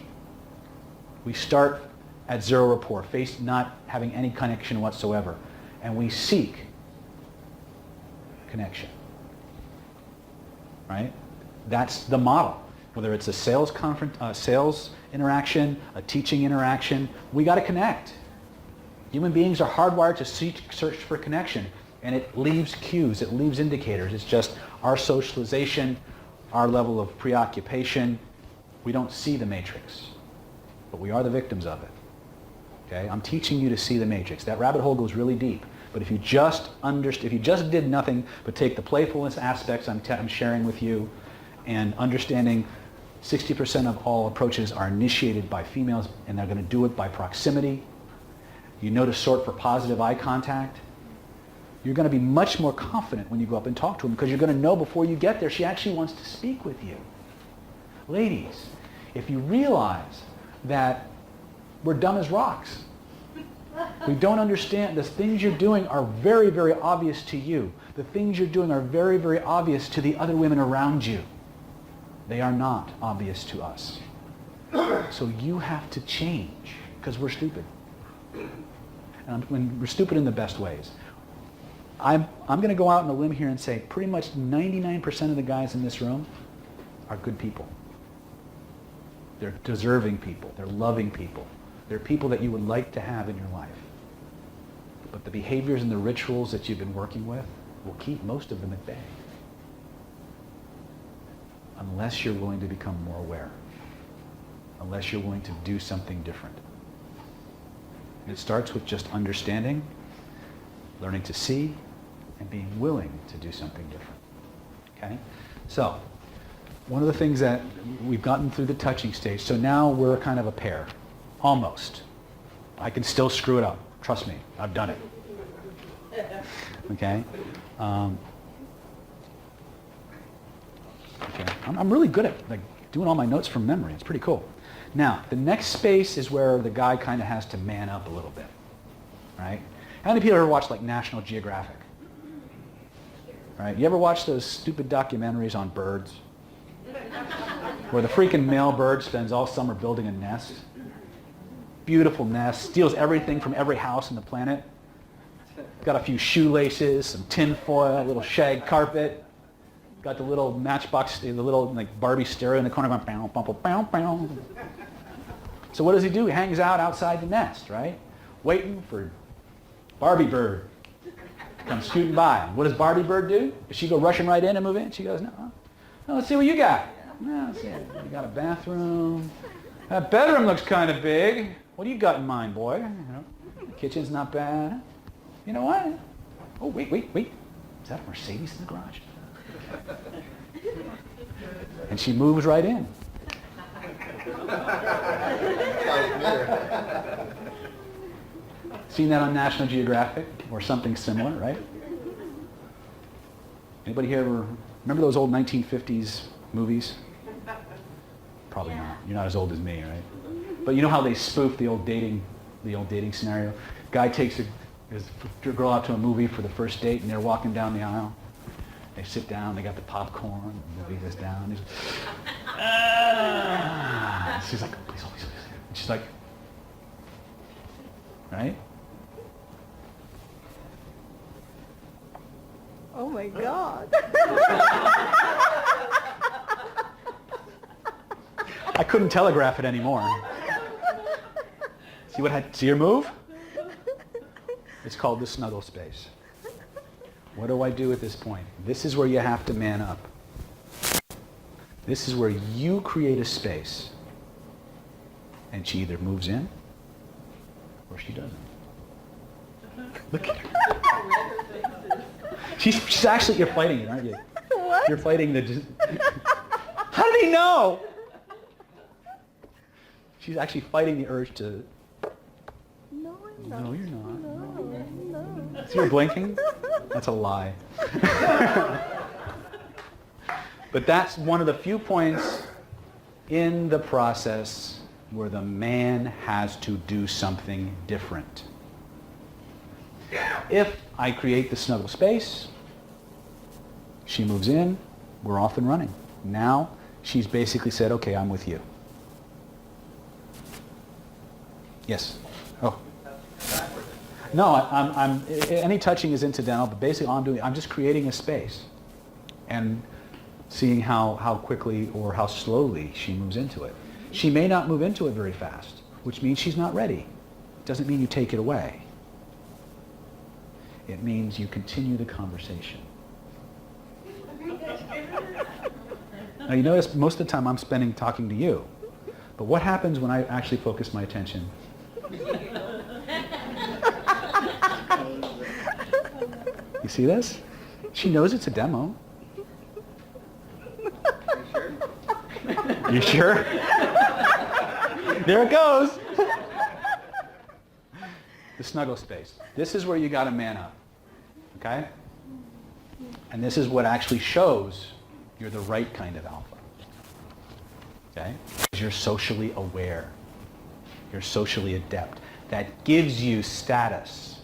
We start at zero rapport, not having any connection whatsoever, and we seek connection. Right? That's the model. Whether it's a sales interaction, a teaching interaction, we got to connect. Human beings are hardwired to search for connection, and it leaves cues, it leaves indicators. It's just our socialization, our level of preoccupation. We don't see the matrix, but we are the victims of it. Okay? I'm teaching you to see the matrix. That rabbit hole goes really deep. But if you just did nothing but take the playfulness aspects I'm sharing with you, and understanding 60% of all approaches are initiated by females, and they're going to do it by proximity. You know to sort for positive eye contact. You're going to be much more confident when you go up and talk to them, because you're going to know before you get there she actually wants to speak with you. Ladies, if you realize that we're dumb as rocks, we don't understand, the things you're doing are very, very obvious to you. The things you're doing are very, very obvious to the other women around you. They are not obvious to us. So you have to change, because we're stupid. And when we're stupid in the best ways. I'm going to go out on a limb here and say pretty much 99% of the guys in this room are good people. They're deserving people. They're loving people. They're people that you would like to have in your life. But the behaviors and the rituals that you've been working with will keep most of them at bay. unless you're willing to become more aware, unless you're willing to do something different. And it starts with just understanding, learning to see, and being willing to do something different. Okay? So, one of the things that we've gotten through the touching stage, so now we're kind of a pair. Almost. I can still screw it up. Trust me, I've done it. Okay? Okay. I'm really good at doing all my notes from memory. It's pretty cool. Now, the next space is where the guy kind of has to man up a little bit. Right? How many people ever watch National Geographic? Right? You ever watch those stupid documentaries on birds? Where the freaking male bird spends all summer building a nest. Beautiful nest, steals everything from every house on the planet. Got a few shoelaces, some tin foil, a little shag carpet. Got the little matchbox, the little Barbie stereo in the corner going bow, bow, bow, bow. So what does he do? He hangs out outside the nest, right? Waiting for Barbie bird to come scooting by. What does Barbie bird do? Does she go rushing right in and move in? She goes, no, let's see what you got. No, let's see. You got a bathroom. That bedroom looks kind of big. What do you got in mind, boy? The kitchen's not bad. You know what? Oh, wait. Is that a Mercedes in the garage? And she moves right in. Seen that on National Geographic or something similar, right? Anybody here ever remember those old 1950s movies? Probably not. You're not as old as me, right? But you know how they spoof the old dating scenario? Guy takes his girl out to a movie for the first date, and they're walking down the aisle. They sit down, they got the popcorn, the movie goes down. She's like, please. And she's like, right? Oh my God. I couldn't telegraph it anymore. See your move? It's called the snuggle space. What do I do at this point? This is where you have to man up. This is where you create a space. And she either moves in or she doesn't. Look at her. She's actually, you're fighting it, aren't you? What? You're fighting the... How did he know? She's actually fighting the urge to... No, I'm not. No, you're not. No. See, you're blinking? That's a lie. But that's one of the few points in the process where the man has to do something different. If I create the snuggle space, she moves in, we're off and running. Now, she's basically said, okay, I'm with you. Yes? Oh. No, I'm any touching is incidental, but basically all I'm just creating a space and seeing how quickly or how slowly she moves into it. She may not move into it very fast, which means she's not ready. Doesn't mean you take it away. It means you continue the conversation. Now you notice most of the time I'm spending talking to you, but what happens when I actually focus my attention? You see this? She knows it's a demo. You sure? There it goes. The snuggle space. This is where you got to man up. Okay? And this is what actually shows you're the right kind of alpha. Okay? Because you're socially aware. You're socially adept. That gives you status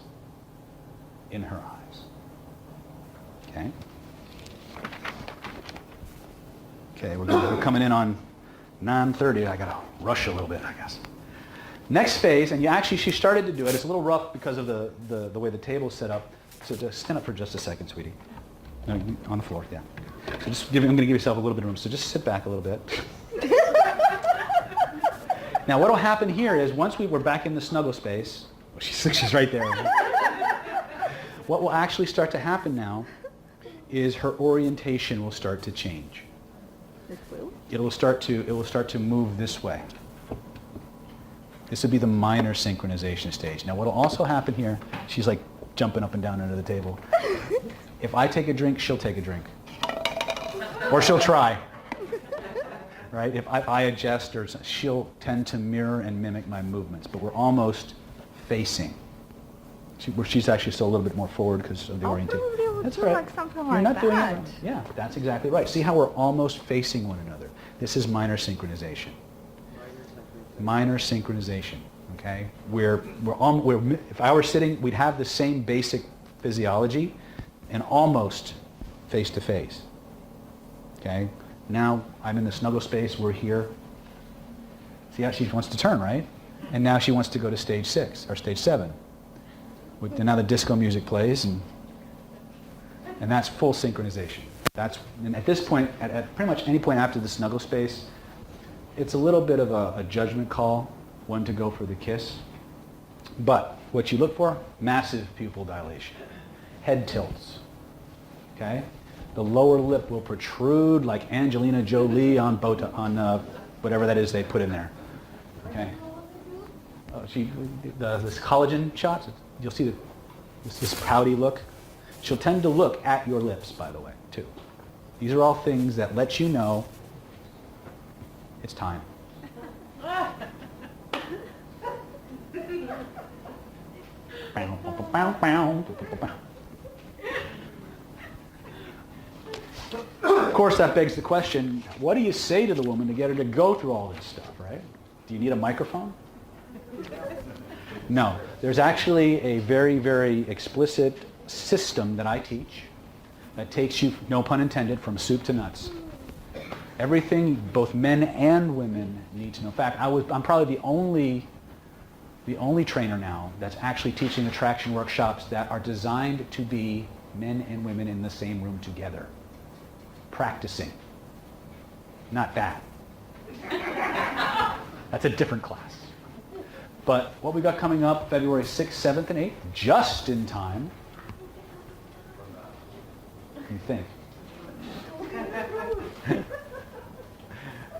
in her eyes. Okay? Okay, we're coming in on 9:30. I got to rush a little bit, I guess. Next phase, and she started to do it. It's a little rough because of the way the table's set up. So just stand up for just a second, sweetie. No, on the floor, yeah. So I'm going to give yourself a little bit of room. So just sit back a little bit. Now, what will happen here is once we're back in the snuggle space, well, she's right there. What will actually start to happen now is her orientation will start to change. It will? It will start to move this way. This would be the minor synchronization stage. Now what will also happen here, she's like jumping up and down under the table. If I take a drink, she'll take a drink. Or she'll try. Right? If I adjust, or she'll tend to mirror and mimic my movements, but we're almost facing. She's actually still a little bit more forward because of the orientation. Probably would That's do right. like something You're like not doing it that. wrong. Yeah, that's exactly right. See how we're almost facing one another. This is minor synchronization. Minor synchronization. Okay, if I were sitting, we'd have the same basic physiology, and almost face to face. Okay. Now I'm in the snuggle space. We're here. See how she wants to turn, right? And now she wants to go to stage 6 or stage 7. And now the disco music plays, and that's full synchronization. And at this point, at pretty much any point after the snuggle space, it's a little bit of a judgment call, when to go for the kiss. But what you look for, massive pupil dilation, head tilts. Okay, the lower lip will protrude like Angelina Jolie on whatever that is they put in there. Okay, this collagen shots. You'll see this pouty look. She'll tend to look at your lips, by the way, too. These are all things that let you know it's time. Of course, that begs the question, what do you say to the woman to get her to go through all this stuff, right? Do you need a microphone? No. There's actually a very, very explicit system that I teach that takes you, no pun intended, from soup to nuts. Everything both men and women need to know. In fact, I'm probably the only trainer now that's actually teaching attraction workshops that are designed to be men and women in the same room together, practicing. Not that. That's a different class. But what we got coming up, February 6th, 7th, and 8th, just in time. You think?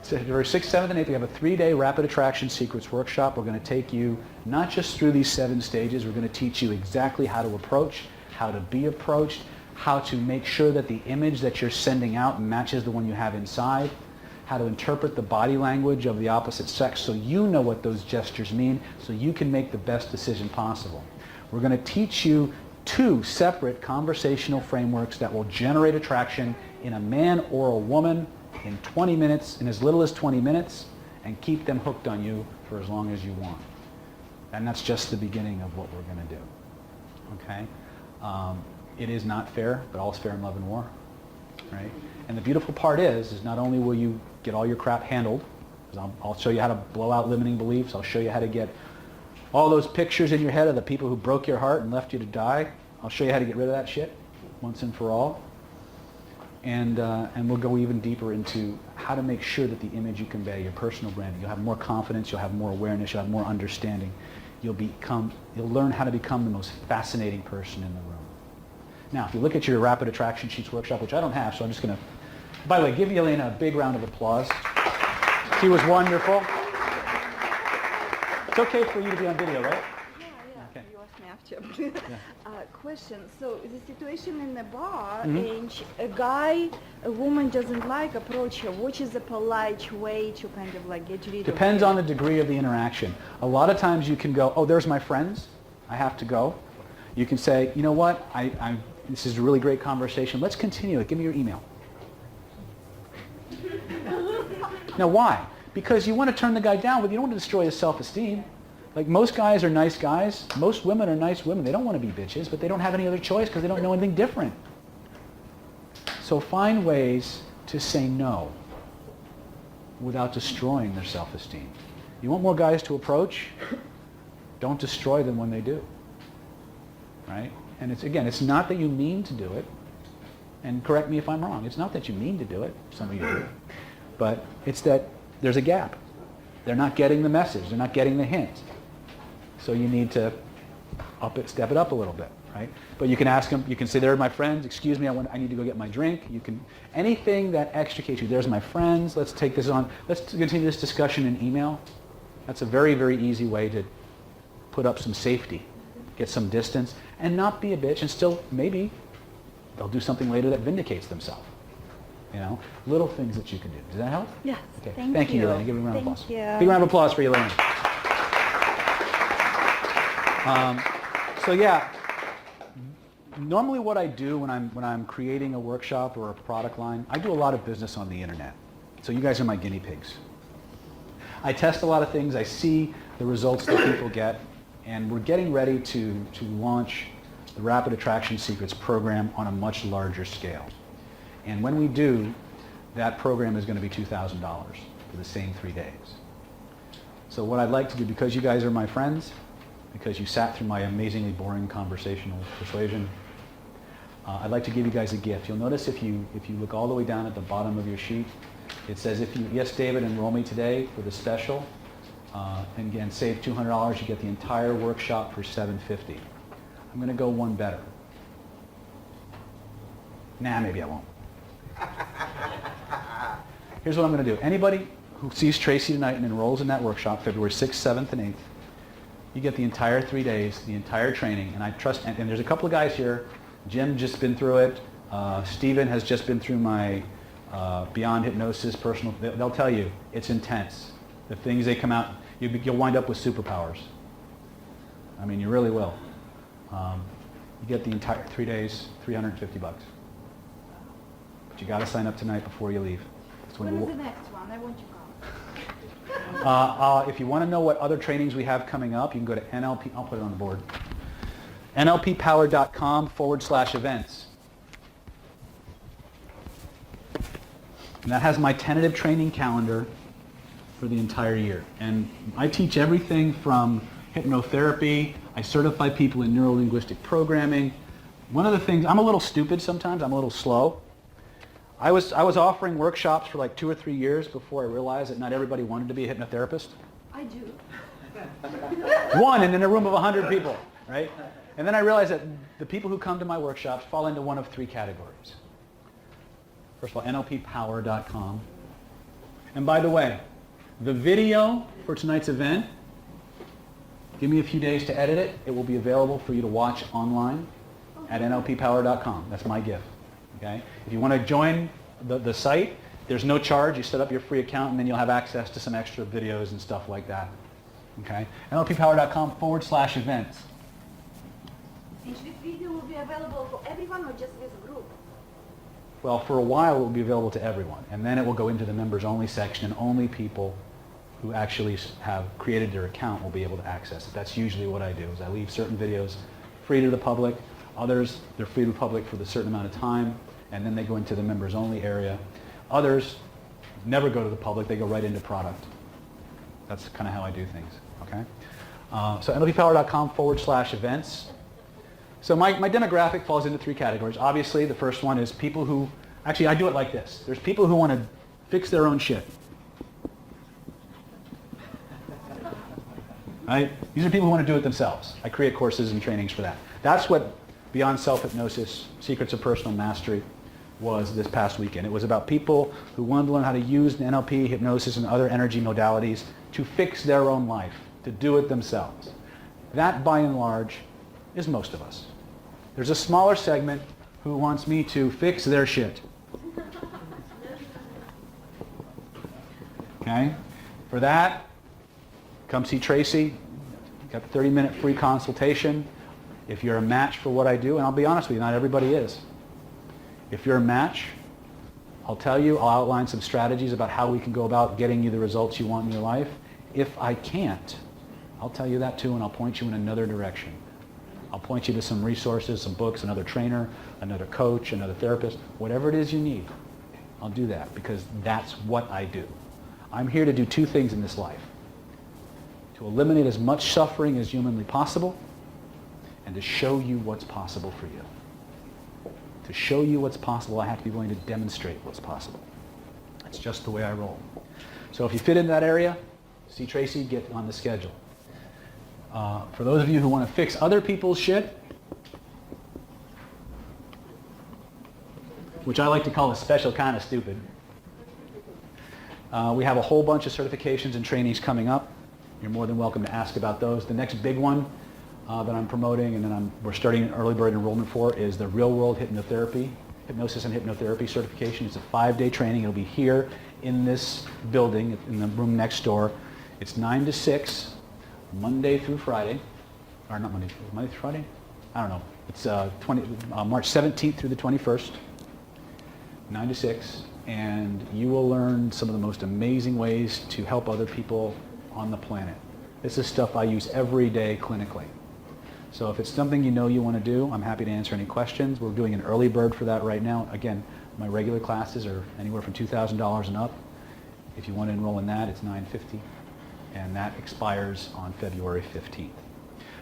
February 6th, 7th, and 8th, we have a 3-day rapid attraction secrets workshop. We're going to take you not just through these 7 stages, we're going to teach you exactly how to approach, how to be approached, how to make sure that the image that you're sending out matches the one you have inside, how to interpret the body language of the opposite sex so you know what those gestures mean, so you can make the best decision possible. We're going to teach you 2 separate conversational frameworks that will generate attraction in a man or a woman in 20 minutes, in as little as 20 minutes, and keep them hooked on you for as long as you want. And that's just the beginning of what we're going to do. Okay? It is not fair, but all's fair in love and war. Right? And the beautiful part is not only will you get all your crap handled, because I'll show you how to blow out limiting beliefs, I'll show you how to get all those pictures in your head of the people who broke your heart and left you to die. I'll show you how to get rid of that shit once and for all. And we'll go even deeper into how to make sure that the image you convey, your personal branding, you'll have more confidence, you'll have more awareness, you'll have more understanding. You'll learn how to become the most fascinating person in the room. Now, if you look at your Rapid Attraction Sheets workshop, which I don't have, so I'm just going to, by the way, give Yelena a big round of applause. She was wonderful. It's okay for you to be on video, right? Yeah. Okay. You asked me after. Question. So the situation in the bar, Mm-hmm. and a woman doesn't like approach her. Which is a polite way to kind of like get rid of Depends it? on the degree of the interaction. A lot of times you can go, oh, there's my friends. I have to go. You can say, you know what? This is a really great conversation. Let's continue it. Give me your email. Now, why? Because you want to turn the guy down, but you don't want to destroy his self-esteem. Like, most guys are nice guys. Most women are nice women. They don't want to be bitches, but they don't have any other choice because they don't know anything different. So find ways to say no without destroying their self-esteem. You want more guys to approach? Don't destroy them when they do. Right? And it's not that you mean to do it. And correct me if I'm wrong. It's not that you mean to do it. Some of you do. But it's that there's a gap. They're not getting the message. They're not getting the hint. So you need to step it up a little bit, right? But you can ask them, you can say, they're my friends, excuse me, I need to go get my drink. You can, anything that extricates you, there's my friends, let's take this on, let's continue this discussion in email. That's a very, very easy way to put up some safety, get some distance, and not be a bitch, and still, maybe, they'll do something later that vindicates themselves. You know, little things that you can do. Does that help? Yes. Okay. Thank you. Elena. Give me a round of Thank applause. you. Big round of applause for Elena. So yeah, normally what I do when I'm creating a workshop or a product line, I do a lot of business on the internet. So you guys are my guinea pigs. I test a lot of things. I see the results that people get, and we're getting ready to launch the Rapid Attraction Secrets program on a much larger scale. And when we do, that program is going to be $2,000 for the same 3 days. So what I'd like to do, because you guys are my friends, because you sat through my amazingly boring conversational persuasion, I'd like to give you guys a gift. You'll notice if you look all the way down at the bottom of your sheet, it says, yes, David, enroll me today for the special, and again, save $200, you get the entire workshop for $750. I'm going to go one better. Nah, maybe I won't. Here's what I'm going to do. Anybody who sees Tracy tonight and enrolls in that workshop, February 6th, 7th, and 8th, you get the entire 3 days, the entire training, and I trust, and there's a couple of guys here. Jim just been through it. Steven has just been through my Beyond Hypnosis personal. They'll tell you, it's intense. The things they come out, you'll wind up with superpowers. I mean, you really will. You get the entire 3 days, $350. But you got to sign up tonight before you leave. When is the next one? I want to come. If you want to know what other trainings we have coming up, you can go to NLP. I'll put it on the board. NLPpower.com/events. And that has my tentative training calendar for the entire year. And I teach everything from hypnotherapy. I certify people in neuro-linguistic programming. One of the things, I'm a little stupid sometimes. I'm a little slow. I was offering workshops for like 2 or 3 years before I realized that not everybody wanted to be a hypnotherapist. I do. One, and in a room of 100 people, right? And then I realized that the people who come to my workshops fall into one of 3 categories. First of all, NLPpower.com. And by the way, the video for tonight's event, give me a few days to edit it. It will be available for you to watch online at NLPpower.com. That's my gift. Okay? If you want to join the site, there's no charge. You set up your free account, and then you'll have access to some extra videos and stuff like that. Okay? NLPpower.com/events. And this video will be available for everyone or just this group? Well, for a while it will be available to everyone, and then it will go into the members-only section, and only people who actually have created their account will be able to access it. That's usually what I do, is I leave certain videos free to the public. Others, they're free to the public for a certain amount of time, and then they go into the members-only area. Others never go to the public. They go right into product. That's kind of how I do things, okay? So NLPpower.com/events. So my demographic falls into 3 categories. Obviously, the first one is people who, actually I do it like this. There's people who want to fix their own shit. Right? These are people who want to do it themselves. I create courses and trainings for that. That's what Beyond Self-Hypnosis, Secrets of Personal Mastery was this past weekend. It was about people who wanted to learn how to use NLP, hypnosis, and other energy modalities to fix their own life, to do it themselves. That, by and large, is most of us. There's a smaller segment who wants me to fix their shit. Okay? For that, come see Tracy. Got a 30-minute free consultation. If you're a match for what I do, and I'll be honest with you, not everybody is. If you're a match, I'll tell you, I'll outline some strategies about how we can go about getting you the results you want in your life. If I can't, I'll tell you that too, and I'll point you in another direction. I'll point you to some resources, some books, another trainer, another coach, another therapist, whatever it is you need. I'll do that because that's what I do. I'm here to do 2 things in this life. To eliminate as much suffering as humanly possible, and to show you what's possible for you. To show you what's possible, I have to be willing to demonstrate what's possible. That's just the way I roll. So if you fit in that area, see Tracy, get on the schedule. For those of you who want to fix other people's shit, which I like to call a special kind of stupid. We have a whole bunch of certifications and trainings coming up. You're more than welcome to ask about those. The next big one that I'm promoting, and then we're starting an early bird enrollment for, is the Real World Hypnotherapy, Hypnosis and Hypnotherapy certification. It's a 5-day training. It'll be here in this building, in the room next door. It's 9 to 6, Monday through Friday. Or not Monday through Friday? I don't know. It's March 17th through the 21st, 9 to 6. And you will learn some of the most amazing ways to help other people on the planet. This is stuff I use every day clinically. So if it's something you know you want to do, I'm happy to answer any questions. We're doing an early bird for that right now. Again, my regular classes are anywhere from $2,000 and up. If you want to enroll in that, it's $950, and that expires on February 15th.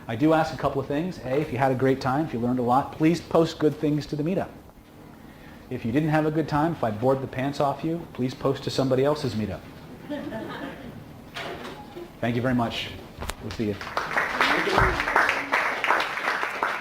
I do ask a couple of things. A, if you had a great time, if you learned a lot, please post good things to the meetup. If you didn't have a good time, if I bored the pants off you, please post to somebody else's meetup. Thank you very much. We'll see you.